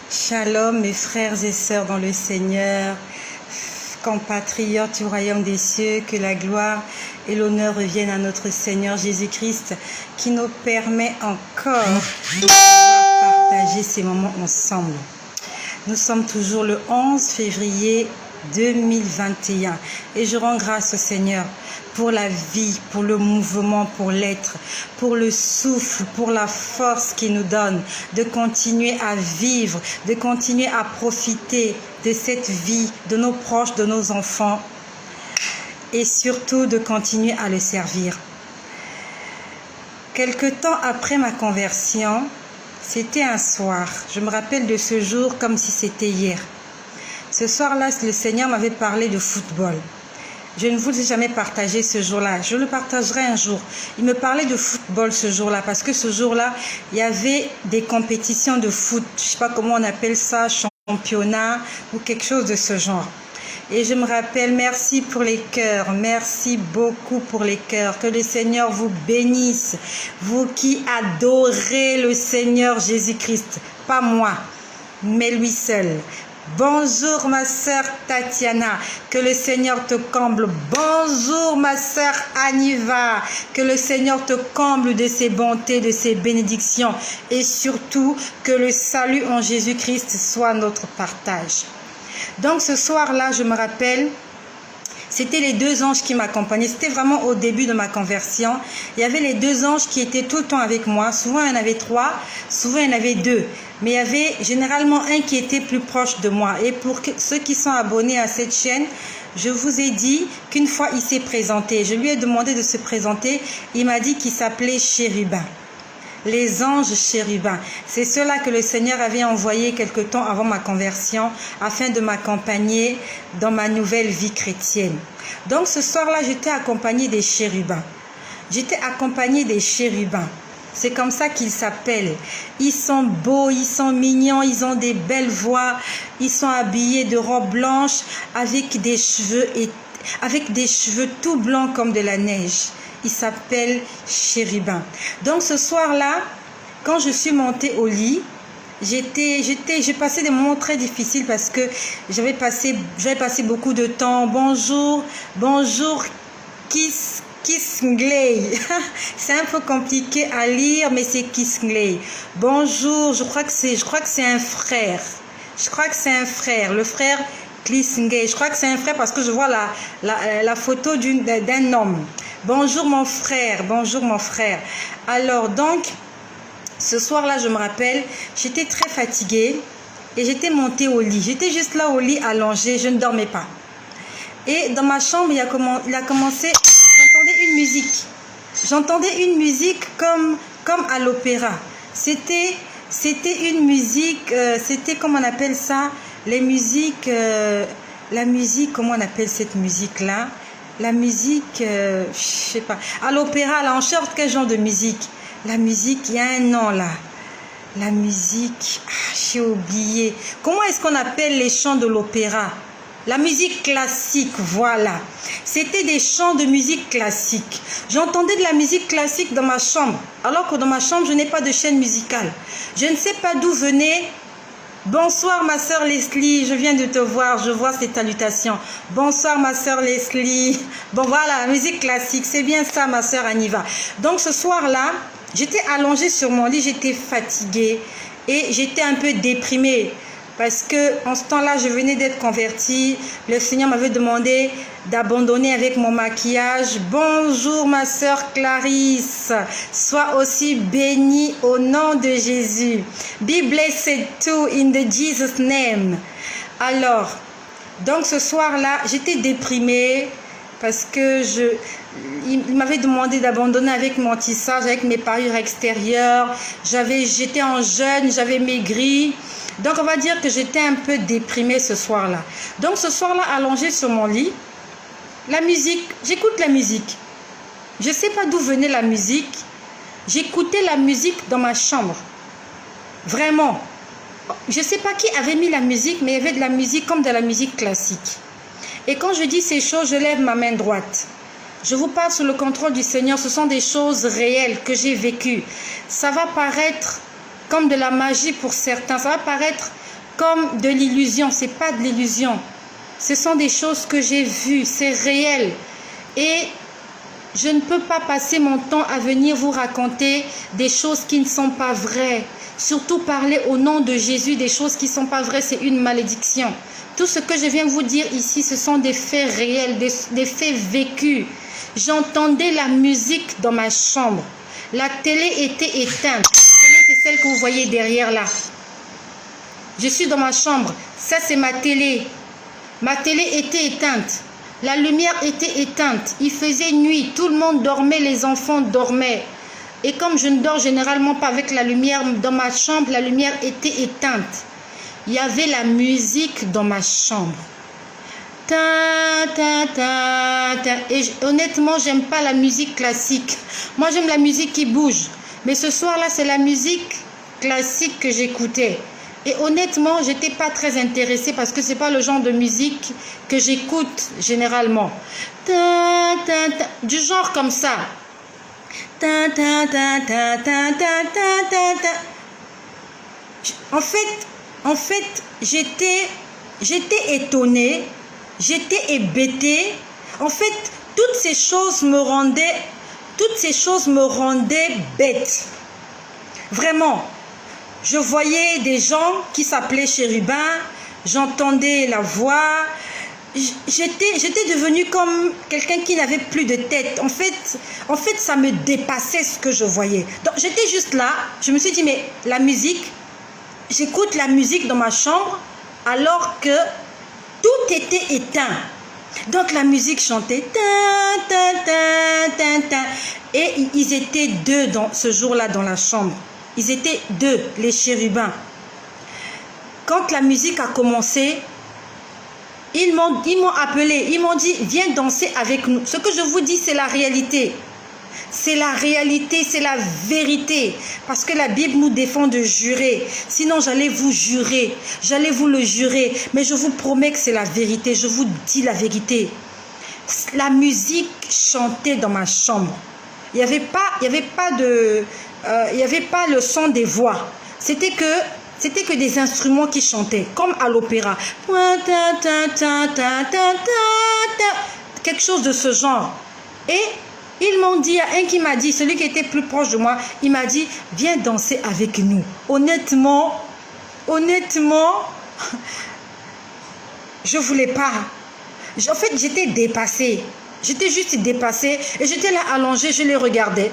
Shalom mes frères et sœurs dans le Seigneur, compatriotes du royaume des cieux, que la gloire et l'honneur reviennent à notre Seigneur Jésus-Christ qui nous permet encore de pouvoir partager ces moments ensemble. Nous sommes toujours le 11 février 2021 et je rends grâce au Seigneur pour la vie, pour le mouvement, pour l'être, pour le souffle, pour la force qu'il nous donne de continuer à vivre, de continuer à profiter de cette vie, de nos proches, de nos enfants et surtout de continuer à le servir. Quelque temps après ma conversion, c'était un soir, je me rappelle de ce jour comme si c'était hier. Ce soir-là, le Seigneur m'avait parlé de football. Je ne vous ai jamais partagé ce jour-là. Je le partagerai un jour. Il me parlait de football ce jour-là parce que ce jour-là, il y avait des compétitions de foot. Je ne sais pas comment on appelle ça, championnat ou quelque chose de ce genre. Et je me rappelle, merci pour les cœurs, merci beaucoup pour les cœurs. Que le Seigneur vous bénisse, vous qui adorez le Seigneur Jésus-Christ. Pas moi, mais lui seul. Bonjour ma sœur Tatiana, que le Seigneur te comble. Bonjour ma sœur Aniva, que le Seigneur te comble de ses bontés, de ses bénédictions et surtout que le salut en Jésus-Christ soit notre partage. Donc ce soir-là, je me rappelle, c'était les deux anges qui m'accompagnaient. C'était vraiment au début de ma conversion. Il y avait les deux anges qui étaient tout le temps avec moi. Souvent, il y en avait trois, souvent, il y en avait deux. Mais il y avait généralement un qui était plus proche de moi. Et pour ceux qui sont abonnés à cette chaîne, je vous ai dit qu'une fois, il s'est présenté. Je lui ai demandé de se présenter. Il m'a dit qu'il s'appelait Chérubin. Les anges chérubins, c'est ceux-là que le Seigneur avait envoyé quelque temps avant ma conversion afin de m'accompagner dans ma nouvelle vie chrétienne. Donc ce soir-là, j'étais accompagnée des chérubins. J'étais accompagnée des chérubins. C'est comme ça qu'ils s'appellent. Ils sont beaux, ils sont mignons, ils ont des belles voix. Ils sont habillés de robes blanches avec des cheveux tout blancs comme de la neige. Il s'appelle Chérubin. Donc ce soir-là, quand je suis montée au lit, j'ai passé des moments très difficiles parce que j'avais passé beaucoup de temps. Bonjour, Kisngley. C'est un peu compliqué à lire, mais c'est Kisngley. Bonjour, je crois que c'est un frère. Je crois que c'est un frère, le frère Kisngley. Je crois que c'est un frère parce que je vois la photo d'un homme. Bonjour mon frère, bonjour mon frère. Alors donc, ce soir-là, je me rappelle, j'étais très fatiguée et j'étais montée au lit. J'étais juste là au lit allongée, je ne dormais pas. Et dans ma chambre, il a commencé, j'entendais une musique. J'entendais une musique comme à l'opéra. C'était une musique, c'était, comment on appelle ça, les musiques, la musique, comment on appelle cette musique-là? La musique, je sais pas, à l'opéra, là, on cherche quel genre de musique? La musique, il y a un nom là. La musique, j'ai oublié. Comment est-ce qu'on appelle les chants de l'opéra? La musique classique, voilà. C'était des chants de musique classique. J'entendais de la musique classique dans ma chambre, alors que dans ma chambre, je n'ai pas de chaîne musicale. Je ne sais pas d'où venait. Bonsoir ma sœur Leslie, je viens de te voir, je vois ces salutations. Bonsoir ma sœur Leslie. Bon voilà, la musique classique, c'est bien ça ma sœur Aniva. Donc ce soir-là, j'étais allongée sur mon lit, j'étais fatiguée et j'étais un peu déprimée. Parce que en ce temps-là, je venais d'être convertie. Le Seigneur m'avait demandé d'abandonner avec mon maquillage. Bonjour ma sœur Clarisse. Sois aussi bénie au nom de Jésus. Be blessed too in the Jesus name. Alors, donc ce soir-là, j'étais déprimée parce que il m'avait demandé d'abandonner avec mon tissage, avec mes parures extérieures. J'étais en jeûne, j'avais maigri. Donc, on va dire que j'étais un peu déprimée ce soir-là. Donc, ce soir-là, allongée sur mon lit, la musique, j'écoute la musique. Je ne sais pas d'où venait la musique. J'écoutais la musique dans ma chambre. Vraiment. Je ne sais pas qui avait mis la musique, mais il y avait de la musique comme de la musique classique. Et quand je dis ces choses, je lève ma main droite. Je vous parle sous le contrôle du Seigneur. Ce sont des choses réelles que j'ai vécues. Ça va paraître comme de la magie pour certains. Ça va paraître comme de l'illusion. Ce n'est pas de l'illusion. Ce sont des choses que j'ai vues, c'est réel. Et je ne peux pas passer mon temps à venir vous raconter des choses qui ne sont pas vraies. Surtout parler au nom de Jésus des choses qui ne sont pas vraies, c'est une malédiction. Tout ce que je viens vous dire ici, ce sont des faits réels, des faits vécus. J'entendais la musique dans ma chambre. La télé était éteinte. La télé, c'est celle que vous voyez derrière là. Je suis dans ma chambre. Ça, c'est ma télé. Ma télé était éteinte. La lumière était éteinte. Il faisait nuit. Tout le monde dormait. Les enfants dormaient. Et comme je ne dors généralement pas avec la lumière dans ma chambre, la lumière était éteinte. Il y avait la musique dans ma chambre. Et honnêtement, j'aime pas la musique classique. Moi, j'aime la musique qui bouge. Mais ce soir-là, c'est la musique classique que j'écoutais. Et honnêtement, je n'étais pas très intéressée parce que ce n'est pas le genre de musique que j'écoute généralement. Du genre comme ça. En fait, j'étais étonnée, j'étais hébétée. En fait, toutes ces choses me rendaient bête. Vraiment. Je voyais des gens qui s'appelaient chérubins, j'entendais la voix. J'étais devenue comme quelqu'un qui n'avait plus de tête. En fait, ça me dépassait ce que je voyais. Donc, j'étais juste là. Je me suis dit, mais la musique, j'écoute la musique dans ma chambre alors que tout était éteint. Donc, la musique chantait. Et ils étaient deux ce jour-là dans la chambre. Ils étaient deux, les chérubins. Quand la musique a commencé, ils m'ont appelé, ils m'ont dit, viens danser avec nous. Ce que je vous dis, c'est la réalité. C'est la réalité, c'est la vérité. Parce que la Bible nous défend de jurer. Sinon, j'allais vous jurer. J'allais vous le jurer. Mais je vous promets que c'est la vérité. Je vous dis la vérité. La musique chantait dans ma chambre. Il n'y avait pas le son des voix. C'était que des instruments qui chantaient, comme à l'opéra. Quelque chose de ce genre. Et ils m'ont dit, il y a un qui m'a dit, celui qui était plus proche de moi, il m'a dit, viens danser avec nous. Honnêtement, je ne voulais pas. En fait, j'étais dépassée. J'étais juste dépassée et j'étais là allongée, je les regardais.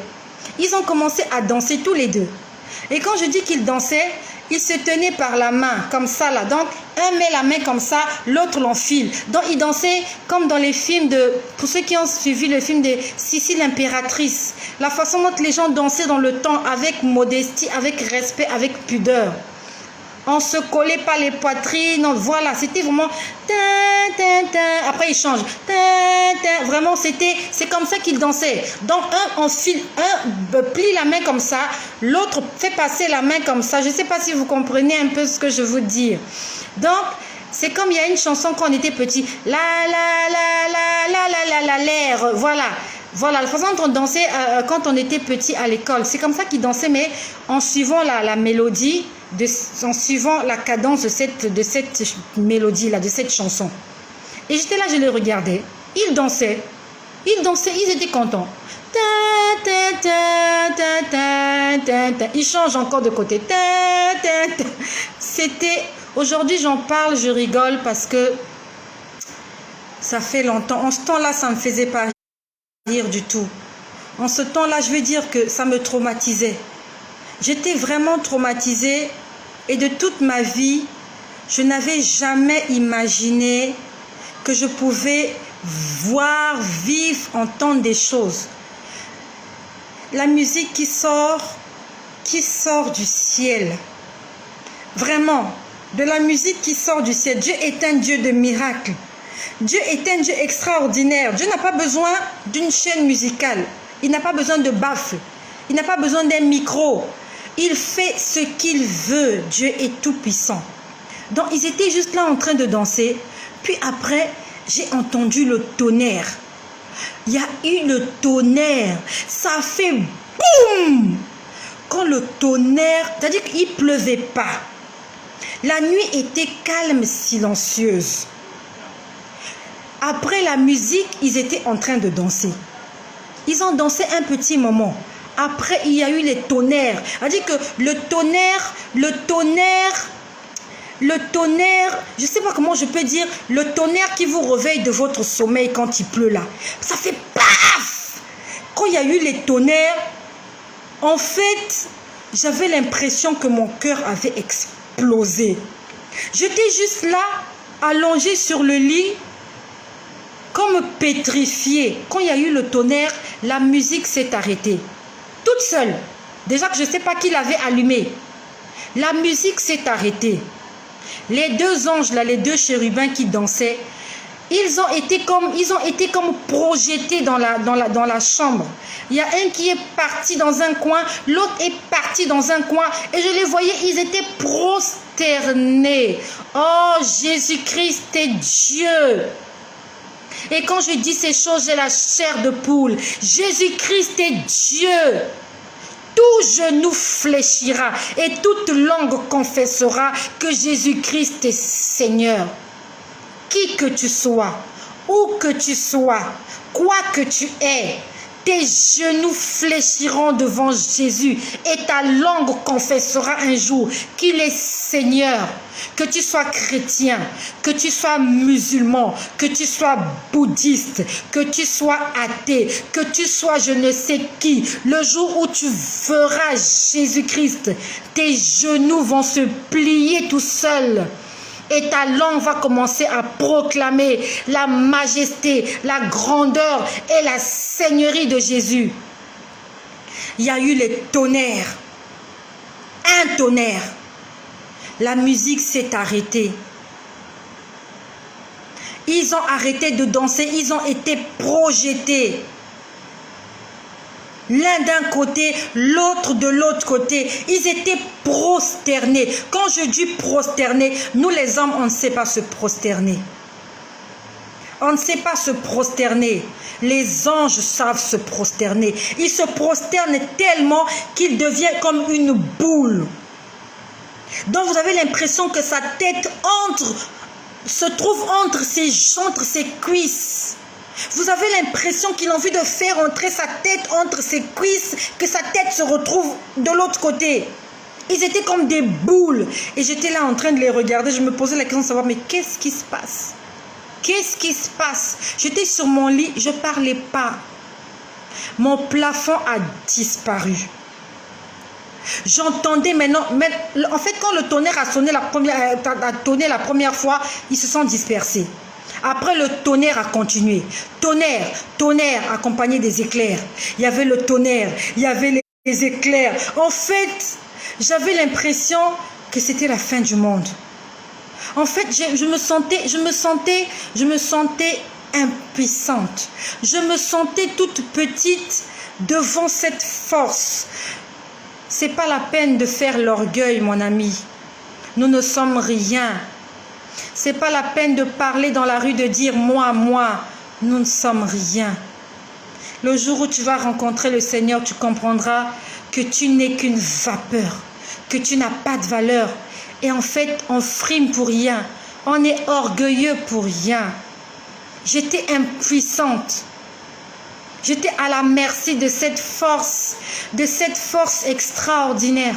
Ils ont commencé à danser tous les deux. Et quand je dis qu'ils dansaient, ils se tenaient par la main, comme ça là. Donc, un met la main comme ça, l'autre l'enfile. Donc, ils dansaient comme dans les films pour ceux qui ont suivi le film de Sissi l'impératrice. La façon dont les gens dansaient dans le temps, avec modestie, avec respect, avec pudeur. On se collait pas les poitrines, voilà, c'était vraiment... Après, ils changent. Vraiment, c'est comme ça qu'ils dansaient. Donc, un plie la main comme ça, l'autre fait passer la main comme ça. Je ne sais pas si vous comprenez un peu ce que je veux dire. Donc, c'est comme il y a une chanson quand on était petit. L'air, voilà. Voilà, la façon dont on dansait quand on était petit à l'école. C'est comme ça qu'ils dansaient, mais en suivant la mélodie, en suivant la cadence de cette mélodie-là, de cette chanson. Et j'étais là, je les regardais. Ils dansaient, ils étaient contents. Ils changent encore de côté. C'était... Aujourd'hui, j'en parle, je rigole parce que ça fait longtemps. En ce temps-là, ça ne me faisait pas rire du tout. En ce temps-là, je veux dire que ça me traumatisait. J'étais vraiment traumatisée et de toute ma vie, je n'avais jamais imaginé que je pouvais voir, vivre, entendre des choses. La musique qui sort du ciel. Vraiment, de la musique qui sort du ciel. Dieu est un Dieu de miracles. Dieu est un Dieu extraordinaire. Dieu n'a pas besoin d'une chaîne musicale. Il n'a pas besoin de baffle. Il n'a pas besoin d'un micro. Il fait ce qu'il veut. Dieu est tout puissant. Donc, ils étaient juste là en train de danser. Puis après, j'ai entendu le tonnerre. Il y a eu le tonnerre. Ça a fait boum. Quand le tonnerre, c'est-à-dire qu'il ne pleuvait pas. La nuit était calme, silencieuse. Après la musique, ils étaient en train de danser. Ils ont dansé un petit moment. Après, il y a eu les tonnerres. C'est-à-dire que le tonnerre, je ne sais pas comment je peux dire, le tonnerre qui vous réveille de votre sommeil quand il pleut là. Ça fait paf! Quand il y a eu les tonnerres, en fait, j'avais l'impression que mon cœur avait explosé. J'étais juste là, allongée sur le lit, comme pétrifiée. Quand il y a eu le tonnerre, la musique s'est arrêtée. Toute seule. Déjà que je ne sais pas qui l'avait allumée. La musique s'est arrêtée. Les deux anges, là, les deux chérubins qui dansaient, ils ont été comme projetés dans la chambre. Il y a un qui est parti dans un coin, l'autre est parti dans un coin. Et je les voyais, ils étaient prosternés. Oh, Jésus-Christ est Dieu. Et quand je dis ces choses, j'ai la chair de poule. Jésus-Christ est Dieu. Tout genou fléchira et toute langue confessera que Jésus-Christ est Seigneur. Qui que tu sois, où que tu sois, quoi que tu aies, tes genoux fléchiront devant Jésus et ta langue confessera un jour qu'il est Seigneur. Que tu sois chrétien, que tu sois musulman, que tu sois bouddhiste, que tu sois athée, que tu sois je ne sais qui, le jour où tu verras Jésus-Christ, tes genoux vont se plier tout seuls. Et ta langue va commencer à proclamer la majesté, la grandeur et la seigneurie de Jésus. Il y a eu les tonnerres. Un tonnerre. La musique s'est arrêtée. Ils ont arrêté de danser. Ils ont été projetés. L'un d'un côté, l'autre de l'autre côté. Ils étaient prosternés. Quand je dis prosterner, nous les hommes, on ne sait pas se prosterner. On ne sait pas se prosterner. Les anges savent se prosterner. Ils se prosternent tellement qu'ils deviennent comme une boule. Donc vous avez l'impression que sa tête se trouve entre ses cuisses. Vous avez l'impression qu'il a envie de faire entrer sa tête entre ses cuisses, que sa tête se retrouve de l'autre côté. Ils étaient comme des boules. Et j'étais là en train de les regarder. Je me posais la question de savoir, mais qu'est-ce qui se passe? Qu'est-ce qui se passe? J'étais sur mon lit, je ne parlais pas. Mon plafond a disparu. J'entendais maintenant, en fait, quand le tonnerre a sonné la première fois, ils se sont dispersés. Après, le tonnerre a continué. Tonnerre accompagné des éclairs. Il y avait le tonnerre, il y avait les éclairs. En fait, j'avais l'impression que c'était la fin du monde. En fait, je me sentais impuissante. Je me sentais toute petite devant cette force. C'est pas la peine de faire l'orgueil, mon ami. Nous ne sommes rien. C'est pas la peine de parler dans la rue, de dire moi. Nous ne sommes rien. Le jour où tu vas rencontrer le Seigneur, tu comprendras que tu n'es qu'une vapeur, que tu n'as pas de valeur. Et en fait, on frime pour rien. On est orgueilleux pour rien. J'étais impuissante. J'étais à la merci de cette force extraordinaire.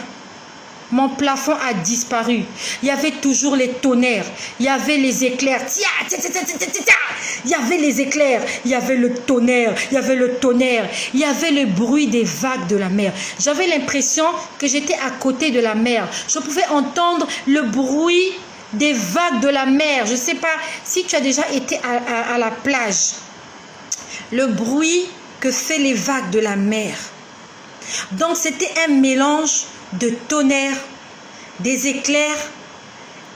Mon plafond a disparu. Il y avait toujours les tonnerres. Il y avait les éclairs. Il y avait les éclairs. Il y avait le tonnerre. Il y avait le tonnerre. Il y avait le bruit des vagues de la mer. J'avais l'impression que j'étais à côté de la mer. Je pouvais entendre le bruit des vagues de la mer. Je ne sais pas si tu as déjà été à la plage. Le bruit que fait les vagues de la mer. Donc c'était un mélange de tonnerre, des éclairs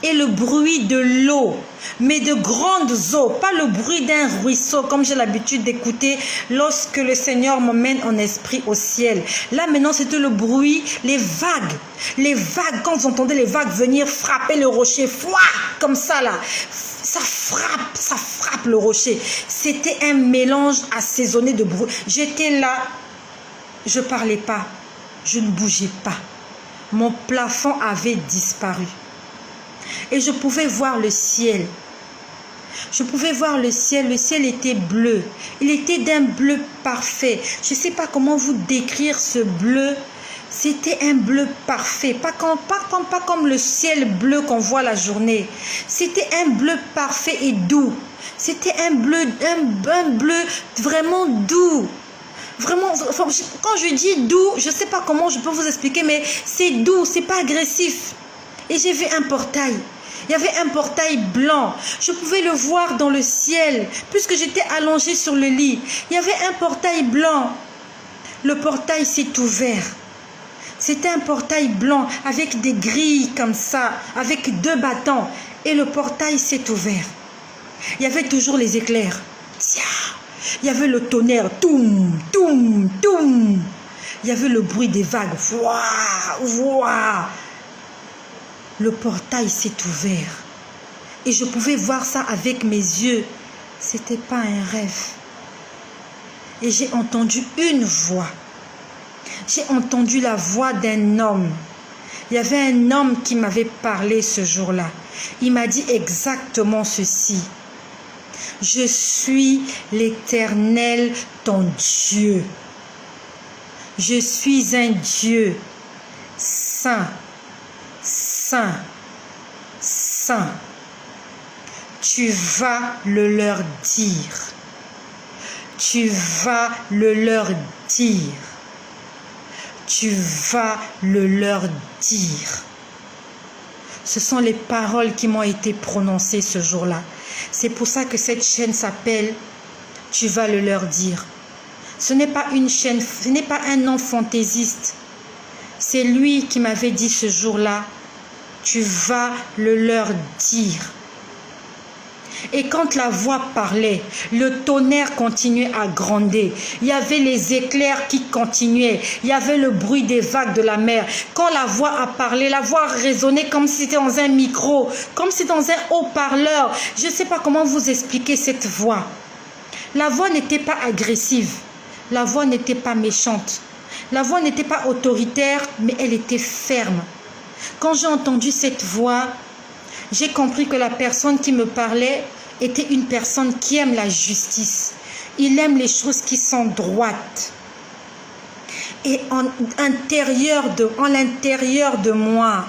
et le bruit de l'eau, mais de grandes eaux, pas le bruit d'un ruisseau comme j'ai l'habitude d'écouter lorsque le Seigneur m'emmène en esprit au ciel. Là maintenant c'était le bruit, les vagues, quand vous entendez les vagues venir frapper le rocher, comme ça là, ça frappe le rocher. C'était un mélange assaisonné de bruit. J'étais là, je ne parlais pas, je ne bougeais pas. Mon plafond avait disparu. Et je pouvais voir le ciel. Je pouvais voir le ciel était bleu. Il était d'un bleu parfait. Je ne sais pas comment vous décrire ce bleu. C'était un bleu parfait, pas comme le ciel bleu qu'on voit la journée. C'était un bleu parfait et doux. C'était un bleu vraiment doux. Vraiment, quand je dis doux, je ne sais pas comment je peux vous expliquer, mais c'est doux, c'est pas agressif. Et j'ai vu un portail. Il y avait un portail blanc. Je pouvais le voir dans le ciel, puisque j'étais allongée sur le lit. Il y avait un portail blanc. Le portail s'est ouvert. C'était un portail blanc avec des grilles comme ça, avec 2 battants. Et le portail s'est ouvert. Il y avait toujours les éclairs. Il y avait le tonnerre. Toum, toum, toum. Il y avait le bruit des vagues. Ouah, ouah. Le portail s'est ouvert. Et je pouvais voir ça avec mes yeux. C'était pas un rêve. Et j'ai entendu une voix. J'ai entendu la voix d'un homme. Il y avait un homme qui m'avait parlé ce jour-là. Il m'a dit exactement ceci. Je suis l'Éternel, ton Dieu. Je suis un Dieu saint, saint, saint. Tu vas le leur dire. Tu vas le leur dire. Tu vas le leur dire. Ce sont les paroles qui m'ont été prononcées ce jour-là. C'est pour ça que cette chaîne s'appelle « Tu vas le leur dire ». Ce n'est pas une chaîne, ce n'est pas un nom fantaisiste. C'est lui qui m'avait dit ce jour-là « Tu vas le leur dire ». Et quand la voix parlait, le tonnerre continuait à gronder. Il y avait les éclairs qui continuaient. Il y avait le bruit des vagues de la mer. Quand la voix a parlé, la voix résonnait comme si c'était dans un micro, comme si c'était dans un haut-parleur. Je ne sais pas comment vous expliquer cette voix. La voix n'était pas agressive. La voix n'était pas méchante. La voix n'était pas autoritaire, mais elle était ferme. Quand j'ai entendu cette voix, j'ai compris que la personne qui me parlait était une personne qui aime la justice. Il aime les choses qui sont droites. Et en l'intérieur de moi,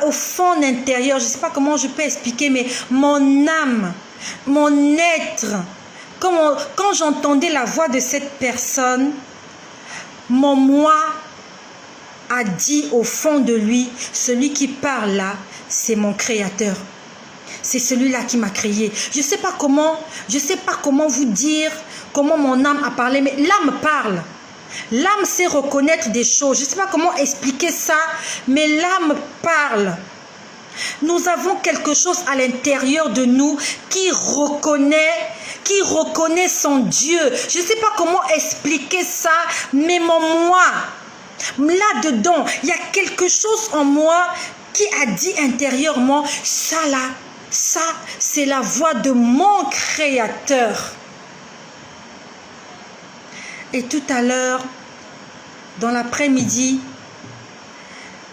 au fond intérieur, je ne sais pas comment je peux expliquer, mais mon âme, mon être, quand j'entendais la voix de cette personne, mon moi a dit au fond de lui, celui qui parle là, c'est mon créateur. C'est celui-là qui m'a créé. Je ne sais pas comment vous dire, comment mon âme a parlé, mais l'âme parle. L'âme sait reconnaître des choses. Je ne sais pas comment expliquer ça, mais l'âme parle. Nous avons quelque chose à l'intérieur de nous qui reconnaît son Dieu. Je ne sais pas comment expliquer ça, mais mon moi, là-dedans, il y a quelque chose en moi qui a dit intérieurement, ça là, ça, c'est la voix de mon Créateur. Et tout à l'heure, dans l'après-midi,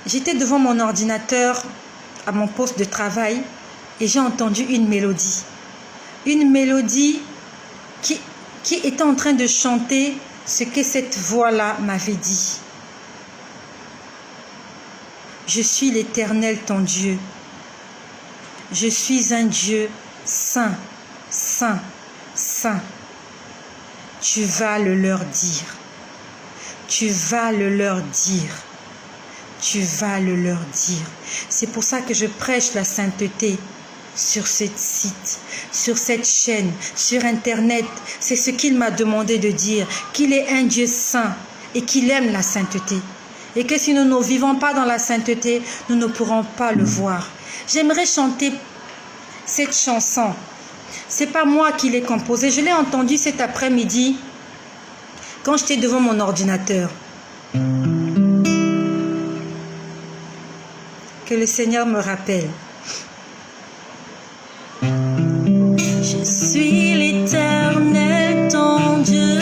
j'étais devant mon ordinateur à mon poste de travail et j'ai entendu une mélodie. Une mélodie qui était en train de chanter ce que cette voix-là m'avait dit. Je suis l'Éternel, ton Dieu. Je suis un Dieu saint, saint, saint. Tu vas le leur dire. Tu vas le leur dire. Tu vas le leur dire. C'est pour ça que je prêche la sainteté sur ce site, sur cette chaîne, sur Internet. C'est ce qu'il m'a demandé de dire, qu'il est un Dieu saint et qu'il aime la sainteté. Et que si nous ne vivons pas dans la sainteté, nous ne pourrons pas le voir. J'aimerais chanter cette chanson. Ce n'est pas moi qui l'ai composée. Je l'ai entendue cet après-midi quand j'étais devant mon ordinateur. Que le Seigneur me rappelle. Je suis l'Éternel, ton Dieu.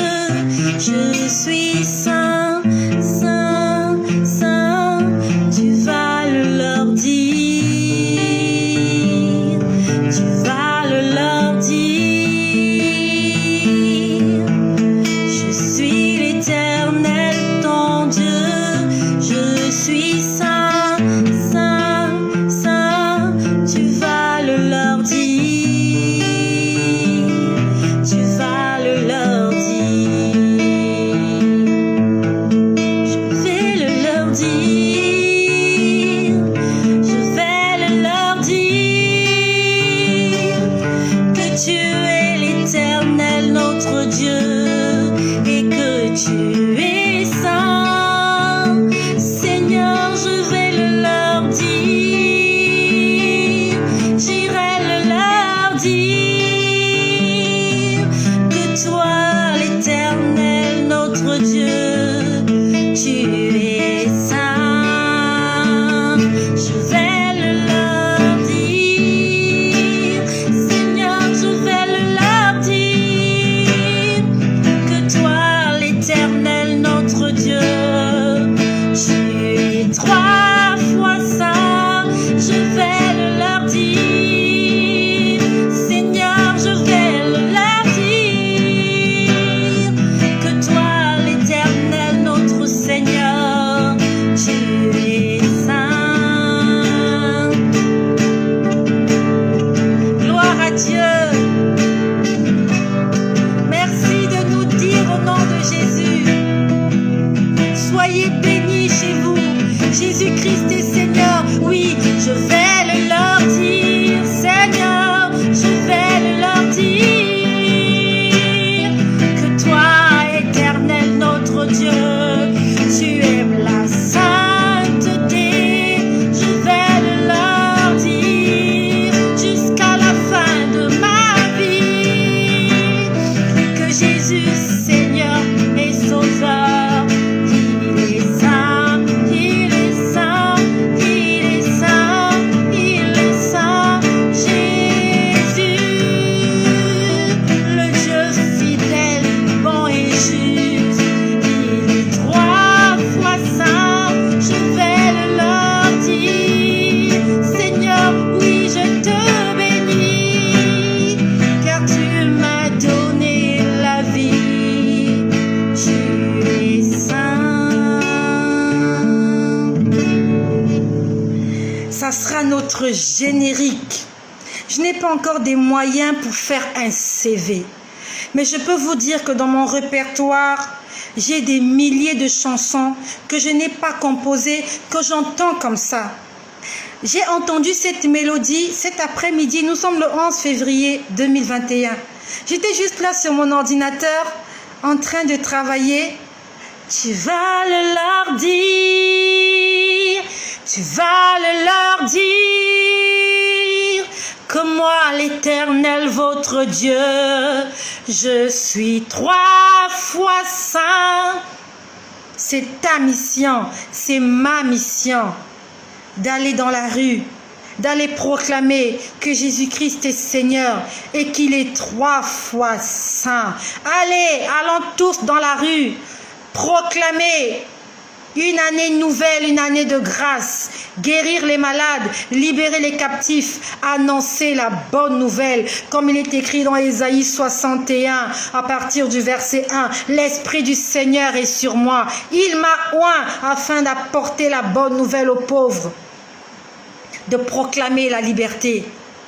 Je suis saint, saint, saint. Tu vas le leur dire. générique. Je n'ai pas encore des moyens pour faire un CV. Mais je peux vous dire que dans mon répertoire, j'ai des milliers de chansons que je n'ai pas composées, que j'entends comme ça. J'ai entendu cette mélodie cet après-midi. Nous sommes le 11 février 2021. J'étais juste là sur mon ordinateur en train de travailler. Tu vas le leur dire, tu vas le leur dire, que moi l'Éternel votre Dieu, je suis 3 fois saint. C'est ta mission, c'est ma mission, d'aller dans la rue, d'aller proclamer que Jésus-Christ est Seigneur et qu'il est 3 fois saint. Allez, allons tous dans la rue, proclamer une année nouvelle, une année de grâce, guérir les malades, libérer les captifs, annoncer la bonne nouvelle, comme il est écrit dans Ésaïe 61, à partir du verset 1. L'Esprit du Seigneur est sur moi, il m'a oint afin d'apporter la bonne nouvelle aux pauvres, de proclamer la liberté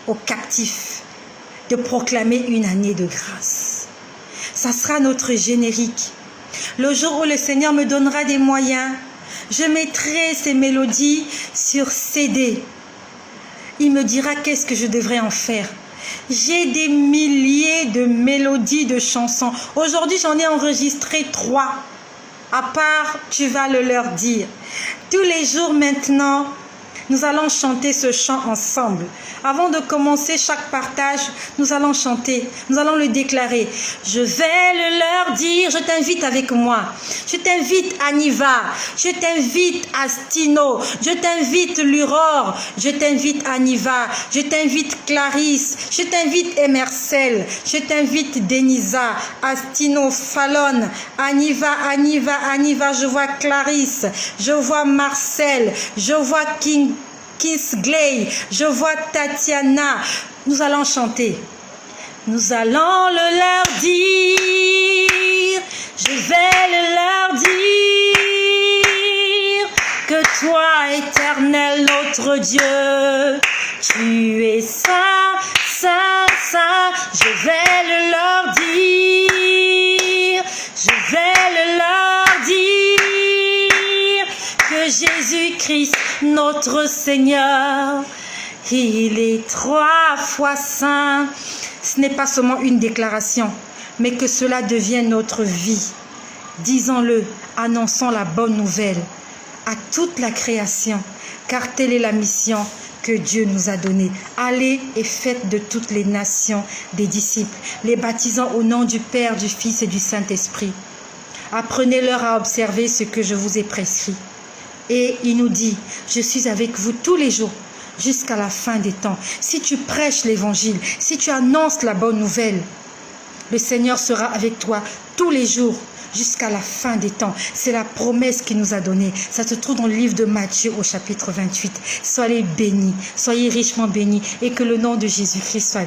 aux captifs, de proclamer une année de grâce. Ça sera notre générique. Le jour où le Seigneur me donnera des moyens, je mettrai ces mélodies sur CD. Il me dira qu'est-ce que je devrais en faire. J'ai des milliers de mélodies de chansons. Aujourd'hui, j'en ai enregistré 3. À part, tu vas le leur dire. Tous les jours maintenant, nous allons chanter ce chant ensemble. Avant de commencer chaque partage, nous allons chanter, nous allons le déclarer. Je vais le leur dire, je t'invite avec moi. Je t'invite Aniva, je t'invite Astino, je t'invite Luror, je t'invite Aniva, je t'invite Clarisse, je t'invite Emercel, je t'invite Denisa, Astino, Fallon, Aniva, je vois Clarisse, je vois Marcel, je vois Kingsley, je vois Tatiana. Nous allons chanter. Nous allons le leur dire, je vais le leur dire, que toi, Éternel, notre Dieu, tu es saint, saint, saint. Je vais le leur dire, je vais le leur dire, que Jésus-Christ, notre Seigneur, il est 3 fois saint. Ce n'est pas seulement une déclaration, mais que cela devienne notre vie. Disons-le, annonçons la bonne nouvelle à toute la création, car telle est la mission que Dieu nous a donnée. Allez et faites de toutes les nations des disciples, les baptisant au nom du Père, du Fils et du Saint-Esprit. Apprenez-leur à observer ce que je vous ai prescrit. Et il nous dit, je suis avec vous tous les jours jusqu'à la fin des temps. Si tu prêches l'évangile, si tu annonces la bonne nouvelle, le Seigneur sera avec toi tous les jours jusqu'à la fin des temps. C'est la promesse qu'il nous a donnée. Ça se trouve dans le livre de Matthieu au chapitre 28. Soyez bénis, soyez richement bénis et que le nom de Jésus-Christ soit